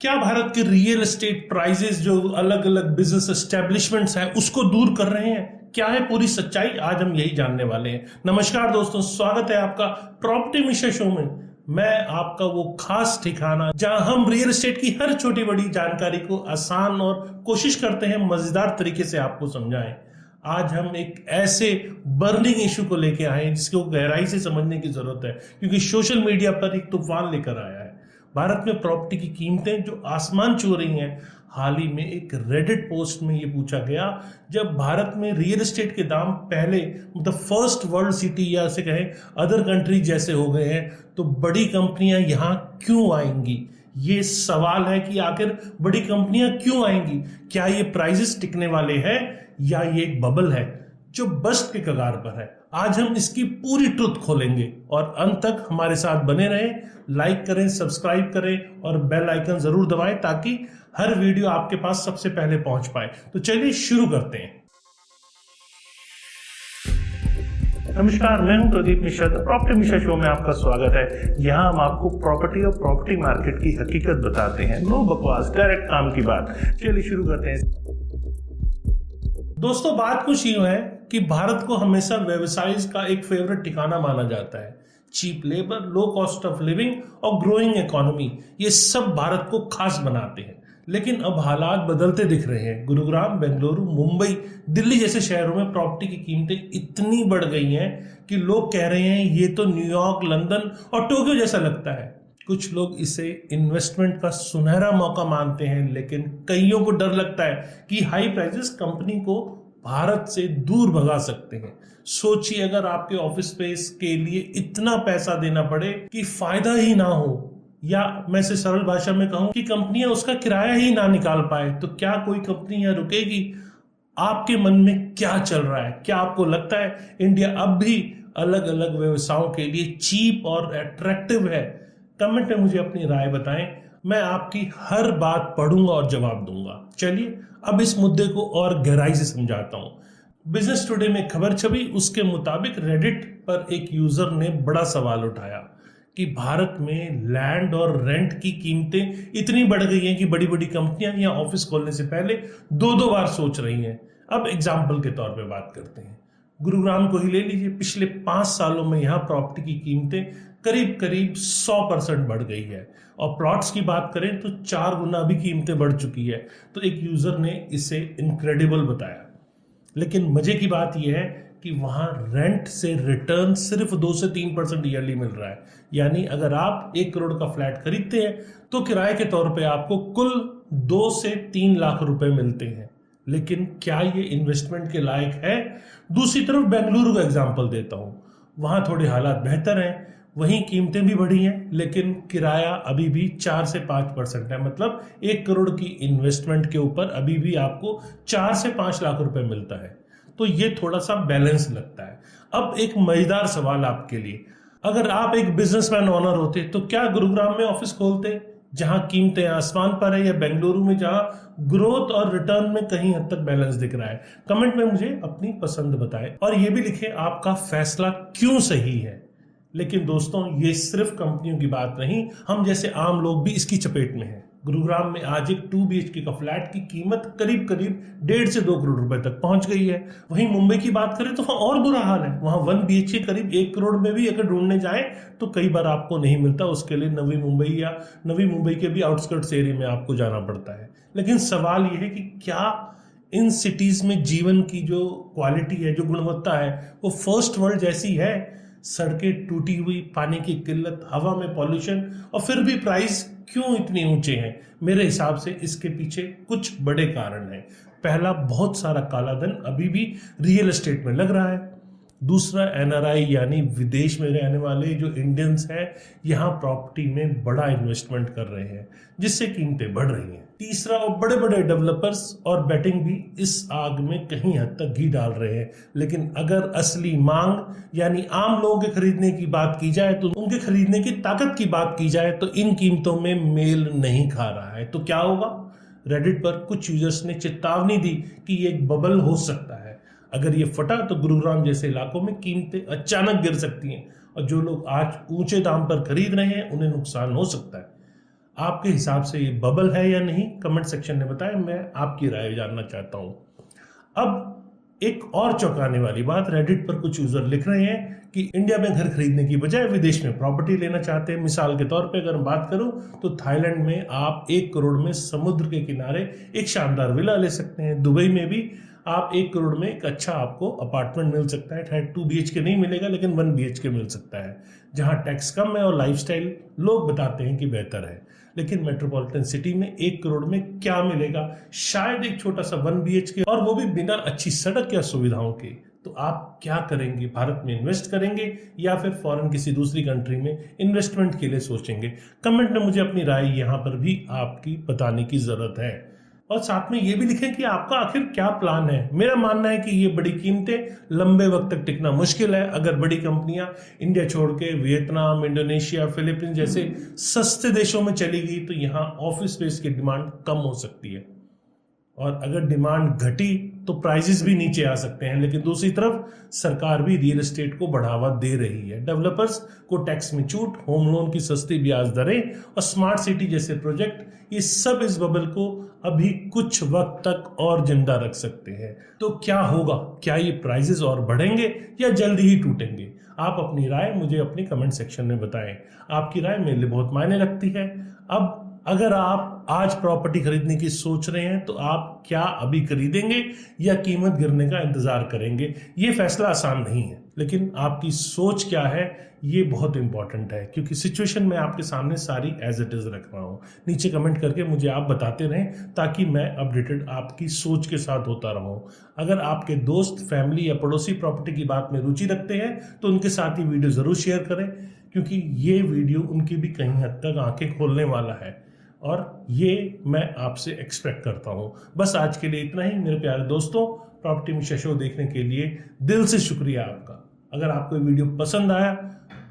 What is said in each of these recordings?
क्या भारत के real estate prices जो अलग अलग बिजनेस एस्टेब्लिशमेंट्स हैं उसको दूर कर रहे हैं? क्या है पूरी सच्चाई? आज हम यही जानने वाले हैं। नमस्कार दोस्तों, स्वागत है आपका प्रॉपर्टी मिशन शो में। मैं आपका वो खास ठिकाना जहां हम रियल एस्टेट की हर छोटी बड़ी जानकारी को आसान और कोशिश करते हैं मजेदार तरीके से आपको समझाएं। आज हम एक ऐसे बर्निंग इशू को लेके आए हैं जिसको गहराई से समझने की जरूरत है, क्योंकि सोशल मीडिया पर एक तूफान लेकर आया है। भारत में प्रॉपर्टी की कीमतें जो आसमान छू रही हैं। हाल ही में एक रेडिट पोस्ट में ये पूछा गया, जब भारत में रियल एस्टेट के दाम पहले मतलब फर्स्ट वर्ल्ड सिटी या से कहें अदर कंट्री जैसे हो गए हैं, तो बड़ी कंपनियां यहाँ क्यों आएंगी? ये सवाल है कि आखिर बड़ी कंपनियां क्यों आएंगी? क्या ये प्राइसेस टिकने वाले हैं या ये एक बबल है जो बस्ट के कगार पर है? आज हम इसकी पूरी ट्रुथ खोलेंगे और अंत तक हमारे साथ बने रहें। लाइक करें, सब्सक्राइब करें और बेल आइकन जरूर दबाएं ताकि हर वीडियो आपके पास सबसे पहले पहुंच पाए। तो चलिए शुरू करते हैं। नमस्कार, मैं हूं Pradeep Mishra. Property mission show में आपका स्वागत है। यहाँ हम आपको प्रॉपर्टी और प्रॉपर्टी मार्केट की हकीकत बताते हैं। नो बकवास, डायरेक्ट काम की बात। चलिए शुरू करते हैं। दोस्तों, बात कुछ यूं है कि भारत को हमेशा व्यवसाय का एक फेवरेट ठिकाना माना जाता है। Cheap labour, low cost of living और ग्रोइंग इकोनॉमी, ये सब भारत को खास बनाते हैं। लेकिन अब हालात बदलते दिख रहे हैं। गुरुग्राम, बेंगलुरु, मुंबई, दिल्ली जैसे शहरों में प्रॉपर्टी की कीमतें इतनी बढ़ गई हैं कि लोग कह रहे हैं ये तो न्यूयॉर्क, लंदन और टोक्यो जैसा लगता है। कुछ लोग इसे इन्वेस्टमेंट का सुनहरा मौका मानते हैं, लेकिन कईयों को डर लगता है कि हाई प्राइसेस कंपनी को भारत से दूर भगा सकते हैं। सोचिए, अगर आपके ऑफिस स्पेस के लिए इतना पैसा देना पड़े कि फायदा ही ना हो, या मैं इसे सरल भाषा में कहूं कि कंपनियां उसका किराया ही ना निकाल पाए, तो क्या कोई कंपनी यहां रुकेगी? आपके मन में क्या चल रहा है? क्या आपको लगता है इंडिया अब भी अलग अलग व्यवसायों के लिए चीप और अट्रैक्टिव है? कमेंट में मुझे अपनी राय बताएं। मैं आपकी हर बात पढ़ूंगा और जवाब दूंगा। चलिए अब इस मुद्दे को और गहराई से समझाता हूं। बिजनेस टुडे में खबर छपी, उसके मुताबिक रेडिट पर एक यूजर ने बड़ा सवाल उठाया कि भारत में लैंड और रेंट की कीमतें इतनी बढ़ गई हैं कि बड़ी बड़ी कंपनियां या ऑफिस खोलने से पहले दो बार सोच रही हैं। अब एग्जाम्पल के तौर पे बात करते हैं। गुरुग्राम को ही ले लीजिए। पिछले 5 सालों में यहाँ प्रॉपर्टी की कीमतें करीब करीब 100% बढ़ गई है, और प्लॉट्स की बात करें तो 4 गुना भी कीमतें बढ़ चुकी है। तो एक यूजर ने इसे इनक्रेडिबल बताया। लेकिन मजे की बात यह है कि वहां रेंट से रिटर्न सिर्फ 2 से 3% ईयरली मिल रहा है। यानी अगर आप 1 करोड़ का फ्लैट खरीदते हैं तो किराए के तौर पे आपको कुल 2 से 3 लाख रुपए मिलते हैं। लेकिन क्या ये इन्वेस्टमेंट के लायक है? दूसरी तरफ बेंगलुरु का एग्जांपल देता हूं। वहां थोड़े हालात बेहतर हैं, वहीं कीमतें भी बढ़ी हैं, लेकिन किराया अभी भी 4 से 5% है। मतलब 1 करोड़ की इन्वेस्टमेंट के ऊपर अभी भी आपको 4 से 5 लाख रुपए मिलता है। तो ये थोड़ा सा बैलेंस लगता है। अब एक मजेदार सवाल आपके लिए, अगर आप एक बिजनेसमैन ओनर होते तो क्या गुरुग्राम में ऑफिस खोलते जहां कीमतें आसमान पर है, या बेंगलुरु में जहां ग्रोथ और रिटर्न में कहीं हद तक बैलेंस दिख रहा है? कमेंट में मुझे अपनी पसंद बताएं और ये भी लिखें आपका फैसला क्यों सही है। लेकिन दोस्तों, ये सिर्फ कंपनियों की बात नहीं, हम जैसे आम लोग भी इसकी चपेट में हैं। गुरुग्राम में आज एक 2 BHK का फ्लैट की कीमत करीब करीब 1.5 से 2 करोड़ रुपए तक पहुंच गई है। वहीं मुंबई की बात करें तो वहां और बुरा हाल है। वहां 1 BHK करीब 1 करोड़ में भी अगर ढूंढने जाए तो कई बार आपको नहीं मिलता। उसके लिए नवी मुंबई या नवी मुंबई के भी आउटस्कर्ट्स एरिया में आपको जाना पड़ता है। लेकिन सवाल यह है कि क्या इन सिटीज में जीवन की जो क्वालिटी है, जो गुणवत्ता है, वो फर्स्ट वर्ल्ड जैसी है? सड़कें टूटी हुई, पानी की किल्लत, हवा में पॉल्यूशन, और फिर भी प्राइस क्यों इतने ऊंचे हैं? मेरे हिसाब से इसके पीछे कुछ बड़े कारण हैं। पहला, बहुत सारा काला धन अभी भी रियल एस्टेट में लग रहा है। दूसरा, NRI यानी विदेश में रहने वाले जो इंडियंस हैं यहाँ प्रॉपर्टी में बड़ा इन्वेस्टमेंट कर रहे हैं, जिससे कीमतें बढ़ रही हैं। तीसरा, और बड़े बड़े डेवलपर्स और बैटिंग भी इस आग में कहीं हद तक घी डाल रहे हैं। लेकिन अगर असली मांग यानी आम लोगों के खरीदने की बात की जाए, तो उनके खरीदने की ताकत की बात की जाए, तो इन कीमतों में मेल नहीं खा रहा है। तो क्या होगा? रेडिट पर कुछ यूजर्स ने चेतावनी दी कि ये एक बबल हो सकता है। अगर ये फटा तो गुरुग्राम जैसे इलाकों में कीमतें अचानक गिर सकती हैं, और जो लोग आज ऊंचे दाम पर खरीद रहे हैं उन्हें नुकसान हो सकता है। आपके हिसाब से ये बबल है या नहीं, कमेंट सेक्शन में बताएं, मैं आपकी राय जानना चाहता हूं। अब एक और चौंकाने वाली बात, रेडिट पर कुछ यूजर लिख रहे हैं कि इंडिया में घर खरीदने की बजाय विदेश में प्रॉपर्टी लेना चाहते हैं। मिसाल के तौर पे अगर मैं बात करूं तो थाईलैंड में आप 1 करोड़ में समुद्र के किनारे एक शानदार विला ले सकते हैं। दुबई में भी आप 1 करोड़ में एक अच्छा आपको अपार्टमेंट मिल सकता है। शायद 2 BHK नहीं मिलेगा लेकिन 1 BHK मिल सकता है, जहां टैक्स कम है और लाइफस्टाइल लोग बताते हैं कि बेहतर है। लेकिन मेट्रोपॉलिटन सिटी में 1 करोड़ में क्या मिलेगा? शायद एक छोटा सा 1 BHK, और वो भी बिना अच्छी सड़क या सुविधाओं के। तो आप क्या करेंगे? भारत में इन्वेस्ट करेंगे या फिर फॉरेन किसी दूसरी कंट्री में इन्वेस्टमेंट के लिए सोचेंगे? कमेंट में मुझे अपनी राय यहाँ पर भी आपकी बताने की जरूरत है, और साथ में ये भी लिखें कि आपका आखिर क्या प्लान है। मेरा मानना है कि ये बड़ी कीमतें लंबे वक्त तक टिकना मुश्किल है। अगर बड़ी कंपनियां इंडिया छोड़ के वियतनाम, इंडोनेशिया, फिलीपींस जैसे सस्ते देशों में चली गई तो यहाँ ऑफिस स्पेस की डिमांड कम हो सकती है, और अगर डिमांड घटी तो प्राइसेस भी नीचे आ सकते हैं। लेकिन दूसरी तरफ सरकार भी रियल एस्टेट को बढ़ावा दे रही है। डेवलपर्स को टैक्स में छूट, होम लोन की सस्ती ब्याज दरें और स्मार्ट सिटी जैसे प्रोजेक्ट, ये सब इस बबल को अभी कुछ वक्त तक और जिंदा रख सकते हैं। तो क्या होगा? क्या ये प्राइसेस और बढ़ेंगे या जल्दी ही टूटेंगे? आप अपनी राय मुझे अपनी कमेंट सेक्शन में बताएं। आपकी राय मेरे लिए बहुत मायने रखती है। अब अगर आप आज प्रॉपर्टी खरीदने की सोच रहे हैं तो आप क्या अभी खरीदेंगे या कीमत गिरने का इंतजार करेंगे? ये फैसला आसान नहीं है, लेकिन आपकी सोच क्या है ये बहुत इंपॉर्टेंट है, क्योंकि सिचुएशन में आपके सामने सारी एज इट इज रख रहा हूं। नीचे कमेंट करके मुझे आप बताते रहें ताकि मैं अपडेटेड आपकी सोच के साथ होता रहूं। अगर आपके दोस्त, फैमिली या पड़ोसी प्रॉपर्टी की बात में रुचि रखते हैं तो उनके साथ ये वीडियो जरूर शेयर करें, क्योंकि ये वीडियो उनकी भी कहीं हद तक आंखें खोलने वाला है, और ये मैं आपसे एक्सपेक्ट करता हूं। बस आज के लिए इतना ही मेरे प्यारे दोस्तों। प्रॉपर्टी मीशा शो देखने के लिए दिल से शुक्रिया आपका। अगर आपको ये वीडियो पसंद आया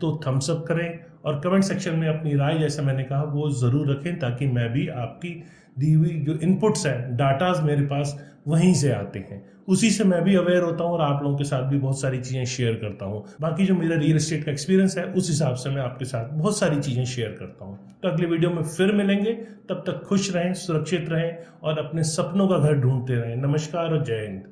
तो थम्स अप करें, और कमेंट सेक्शन में अपनी राय, जैसे मैंने कहा, वो ज़रूर रखें ताकि मैं भी आपकी दी हुई जो इनपुट्स हैं, डाटाज मेरे पास वहीं से आते हैं, उसी से मैं भी अवेयर होता हूँ और आप लोगों के साथ भी बहुत सारी चीज़ें शेयर करता हूँ। बाकी जो मेरा रियल एस्टेट का एक्सपीरियंस है उस हिसाब से मैं आपके साथ बहुत सारी चीज़ें शेयर करता हूँ। तो अगले वीडियो में फिर मिलेंगे, तब तक खुश रहें, सुरक्षित रहें और अपने सपनों का घर ढूंढते रहें। नमस्कार और जय हिंद।